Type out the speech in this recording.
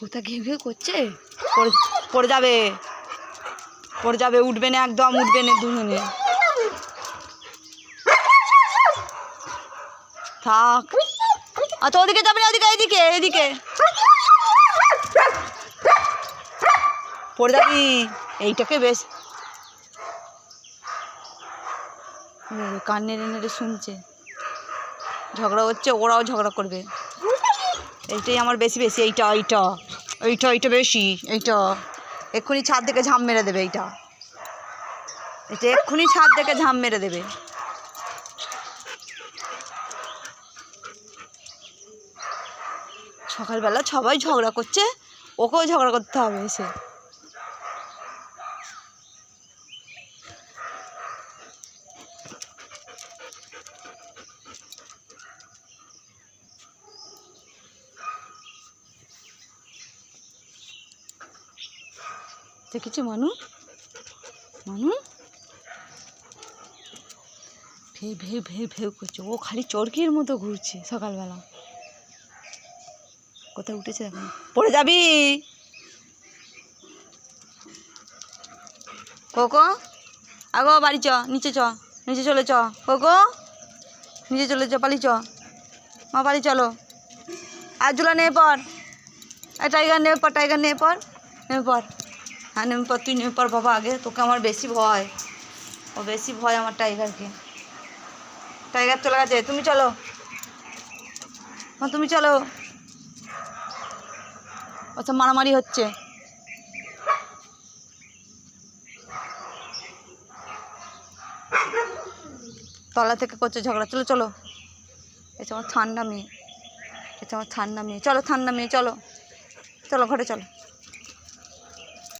কোথা ঘেউ ঘেউ করছে, পড়ে যাবে, উঠবে না, একদম উঠবে না দুজনে। থাক, আচ্ছা ওদিকে যাবে না, এদিকে পড়ে যাবি। এইটাকে বেশ কান নেড়ে শুনছে, ঝগড়া হচ্ছে, ওরাও ঝগড়া করবে। এইটাই আমার বেশি এইটা বেশি, এইটা এক্ষুনি ছাদ থেকে ঝাঁপ মেরে দেবে, এটা এক্ষুনি ছাদ থেকে ঝাঁপ মেরে দেবে। সকালবেলা সবাই ঝগড়া করছে, ওকেও ঝগড়া করতে হবে এসে। দেখেছি মানু ভেউ করছে, ও খালি চরকির মতো ঘুরছে সকালবেলা। কোথায় উঠেছে এখন, পড়ে যাবি। কোকো আগো বাড়ি নিচে চলে কোকো নিচে চলে পালি মা বাড়ি চলো। আর জুলা নেমে পর, টাইগার নেমে পর হ্যাঁ নেমে পর, তুই নেমে পর বাবা আগে, তোকে আমার বেশি ভয়, আমার টাইগারকে। টাইগার চলে গেছে, তুমি চলো আচ্ছা মারামারি হচ্ছে। তলা থেকে করছে ঝগড়া, চলো এটা আমার ঠান্ডা মেয়ে, চলো ঠান্ডা মেয়ে, চলো ঘরে চলো।